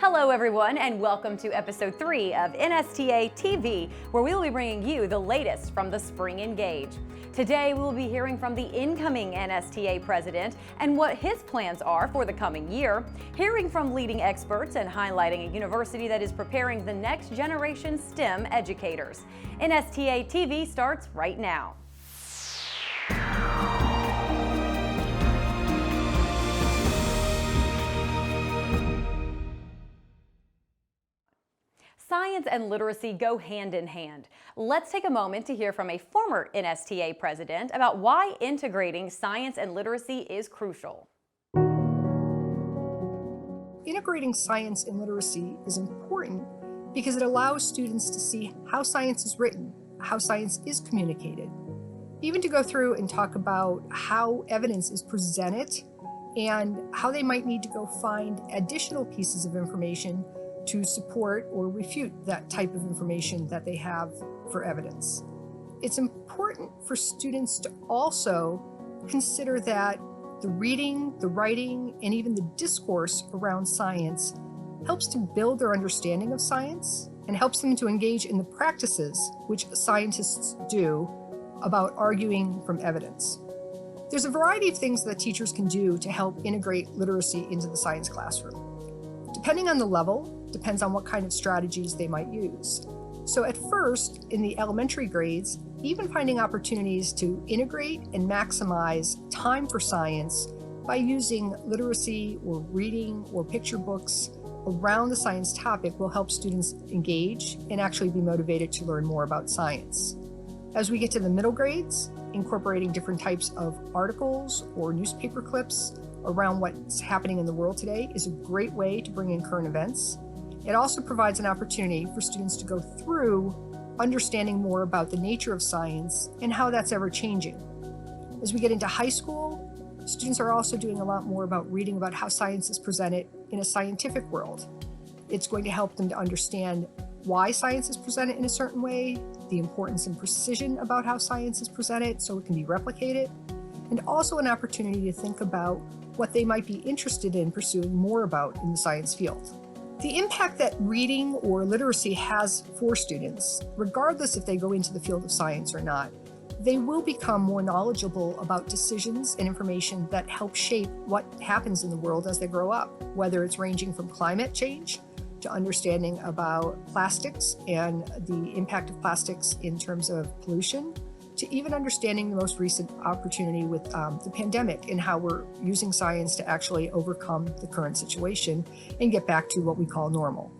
Hello everyone and welcome to episode 3 of NSTA TV, where we will be bringing you the latest from the Spring Engage. Today we will be hearing from the incoming NSTA president and what his plans are for the coming year, hearing from leading experts and highlighting a university that is preparing the next generation STEM educators. NSTA TV starts right now. Science and literacy go hand in hand. Let's take a moment to hear from a former NSTA president about why integrating science and literacy is crucial. Integrating science and literacy is important because it allows students to see how science is written, how science is communicated, even to go through and talk about how evidence is presented and how they might need to go find additional pieces of information to support or refute that type of information that they have for evidence. It's important for students to also consider that the reading, the writing, and even the discourse around science helps to build their understanding of science and helps them to engage in the practices which scientists do about arguing from evidence. There's a variety of things that teachers can do to help integrate literacy into the science classroom. Depending on the level, depends on what kind of strategies they might use. So at first, in the elementary grades, even finding opportunities to integrate and maximize time for science by using literacy or reading or picture books around the science topic will help students engage and actually be motivated to learn more about science. As we get to the middle grades, incorporating different types of articles or newspaper clips around what's happening in the world today is a great way to bring in current events. It also provides an opportunity for students to go through understanding more about the nature of science and how that's ever changing. As we get into high school, students are also doing a lot more about reading about how science is presented in a scientific world. It's going to help them to understand why science is presented in a certain way, the importance and precision about how science is presented so it can be replicated, and also an opportunity to think about what they might be interested in pursuing more about in the science field. The impact that reading or literacy has for students, regardless if they go into the field of science or not, they will become more knowledgeable about decisions and information that help shape what happens in the world as they grow up, whether it's ranging from climate change to understanding about plastics and the impact of plastics in terms of pollution, to even understanding the most recent opportunity with the pandemic and how we're using science to actually overcome the current situation and get back to what we call normal.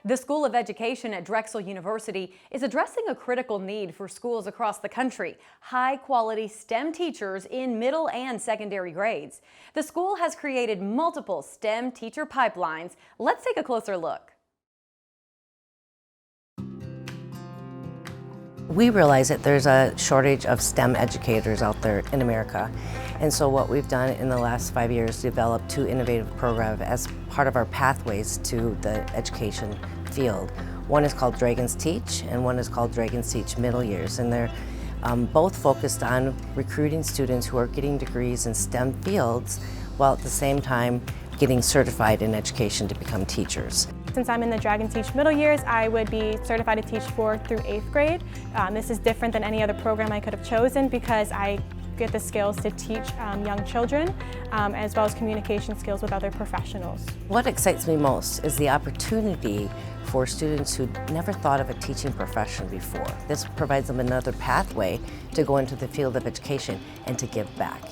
The School of Education at Drexel University is addressing a critical need for schools across the country: high-quality STEM teachers in middle and secondary grades. The school has created multiple STEM teacher pipelines. Let's take a closer look. We realize that there's a shortage of STEM educators out there in America. And so what we've done in the last 5 years is develop 2 innovative programs as part of our pathways to the education field. One is called Dragons Teach and one is called Dragons Teach Middle Years. And they're both focused on recruiting students who are getting degrees in STEM fields while at the same time getting certified in education to become teachers. Since I'm in the Dragon Teach middle years, I would be certified to teach 4th through 8th grade. This is different than any other program I could have chosen because I get the skills to teach young children as well as communication skills with other professionals. What excites me most is the opportunity for students who never thought of a teaching profession before. This provides them another pathway to go into the field of education and to give back.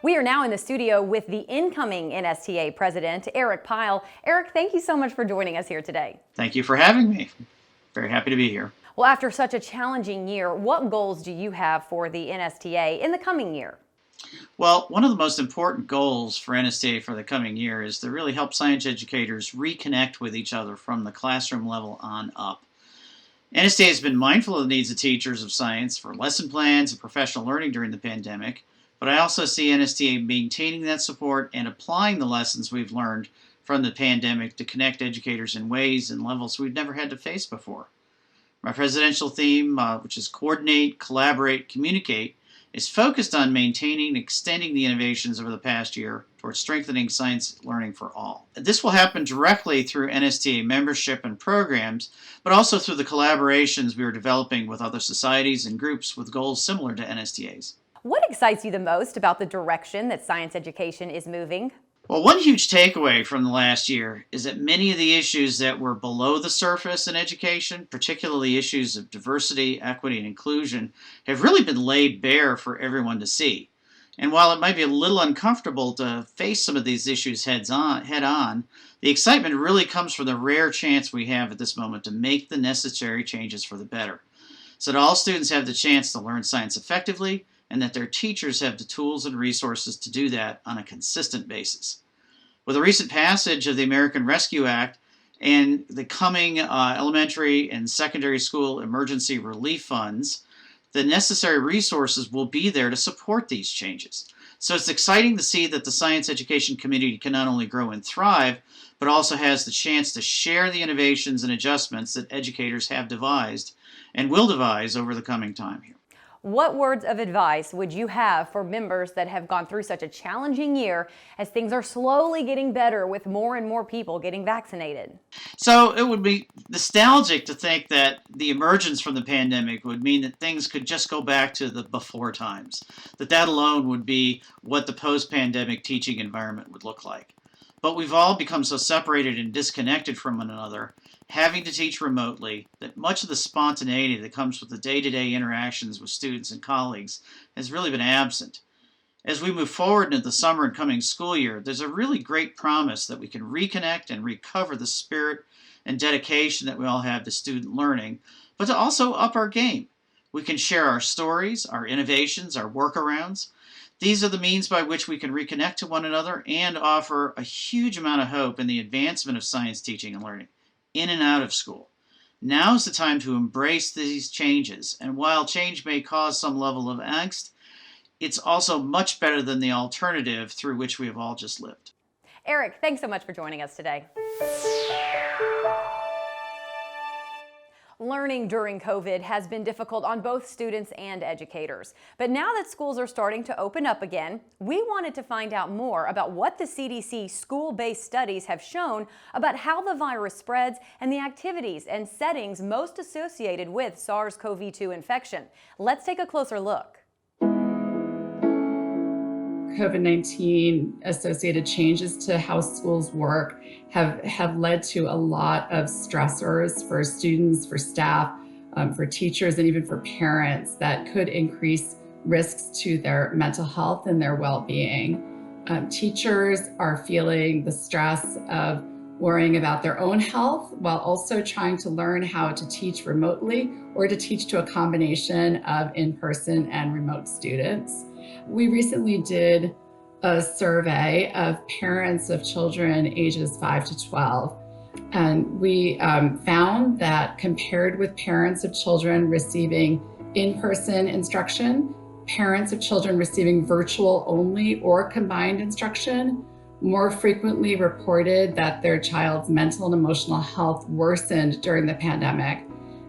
We are now in the studio with the incoming NSTA president, Eric Pyle. Eric, thank you so much for joining us here today. Thank you for having me. Very happy to be here. Well, after such a challenging year, what goals do you have for the NSTA in the coming year? Well, one of the most important goals for NSTA for the coming year is to really help science educators reconnect with each other from the classroom level on up. NSTA has been mindful of the needs of teachers of science for lesson plans and professional learning during the pandemic, but I also see NSTA maintaining that support and applying the lessons we've learned from the pandemic to connect educators in ways and levels we've never had to face before. My presidential theme, which is coordinate, collaborate, communicate, is focused on maintaining and extending the innovations over the past year towards strengthening science learning for all. This will happen directly through NSTA membership and programs, but also through the collaborations we are developing with other societies and groups with goals similar to NSTA's. What excites you the most about the direction that science education is moving? Well, one huge takeaway from the last year is that many of the issues that were below the surface in education, particularly issues of diversity, equity, and inclusion, have really been laid bare for everyone to see. And while it might be a little uncomfortable to face some of these issues head on, the excitement really comes from the rare chance we have at this moment to make the necessary changes for the better, so that all students have the chance to learn science effectively and that their teachers have the tools and resources to do that on a consistent basis. With the recent passage of the American Rescue Act and the coming elementary and secondary school emergency relief funds, the necessary resources will be there to support these changes. So it's exciting to see that the science education community can not only grow and thrive, but also has the chance to share the innovations and adjustments that educators have devised and will devise over the coming time here. What words of advice would you have for members that have gone through such a challenging year as things are slowly getting better with more and more people getting vaccinated? So it would be nostalgic to think that the emergence from the pandemic would mean that things could just go back to the before times, that alone would be what the post-pandemic teaching environment would look like. But we've all become so separated and disconnected from one another, having to teach remotely, that much of the spontaneity that comes with the day-to-day interactions with students and colleagues has really been absent. As we move forward into the summer and coming school year, there's a really great promise that we can reconnect and recover the spirit and dedication that we all have to student learning, but to also up our game. We can share our stories, our innovations, our workarounds. These are the means by which we can reconnect to one another and offer a huge amount of hope in the advancement of science teaching and learning in and out of school. Now is the time to embrace these changes, and while change may cause some level of angst, it's also much better than the alternative through which we have all just lived. Eric, thanks so much for joining us today. Learning during COVID has been difficult on both students and educators. But now that schools are starting to open up again, we wanted to find out more about what the CDC school-based studies have shown about how the virus spreads and the activities and settings most associated with SARS-CoV-2 infection. Let's take a closer look. COVID-19 associated changes to how schools work have led to a lot of stressors for students, for staff, for teachers, and even for parents that could increase risks to their mental health and their well-being. Teachers are feeling the stress of worrying about their own health while also trying to learn how to teach remotely or to teach to a combination of in-person and remote students. We recently did a survey of parents of children ages 5 to 12, and we found that compared with parents of children receiving in-person instruction, parents of children receiving virtual only or combined instruction more frequently reported that their child's mental and emotional health worsened during the pandemic,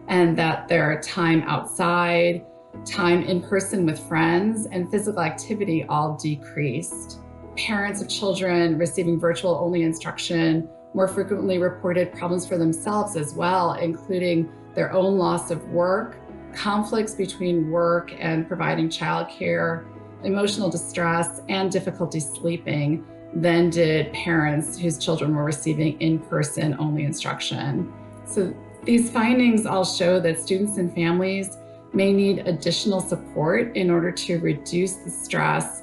and that their time outside, time in person with friends, and physical activity all decreased. Parents of children receiving virtual only instruction more frequently reported problems for themselves as well, including their own loss of work, conflicts between work and providing childcare, emotional distress, and difficulty sleeping than did parents whose children were receiving in-person only instruction. So these findings all show that students and families may need additional support in order to reduce the stress,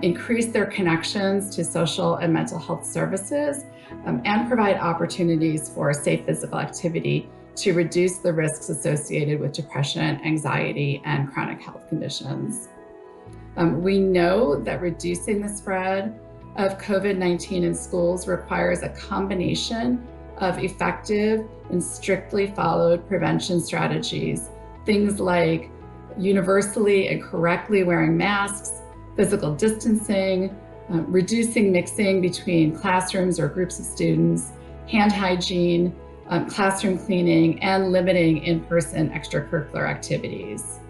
increase their connections to social and mental health services, and provide opportunities for safe physical activity to reduce the risks associated with depression, anxiety, and chronic health conditions. We know that reducing the spread of COVID-19 in schools requires a combination of effective and strictly followed prevention strategies. Things like universally and correctly wearing masks, physical distancing, reducing mixing between classrooms or groups of students, hand hygiene, classroom cleaning, and limiting in-person extracurricular activities.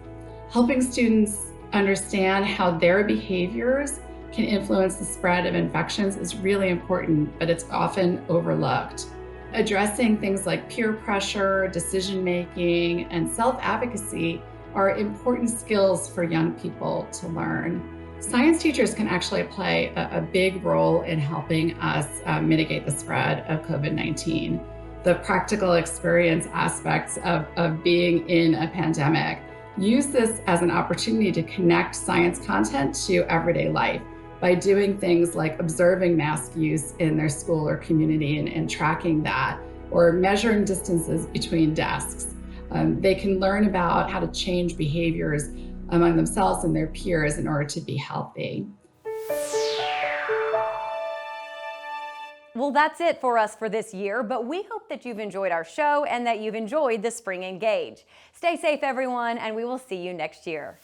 Helping students understand how their behaviors can influence the spread of infections is really important, but it's often overlooked. Addressing things like peer pressure, decision-making, and self-advocacy are important skills for young people to learn. Science teachers can actually play a big role in helping us mitigate the spread of COVID-19. The practical experience aspects of being in a pandemic. Use this as an opportunity to connect science content to everyday life by doing things like observing mask use in their school or community and tracking that, or measuring distances between desks. They can learn about how to change behaviors among themselves and their peers in order to be healthy. Well, that's it for us for this year, but we hope that you've enjoyed our show and that you've enjoyed the Spring Engage. Stay safe, everyone, and we will see you next year.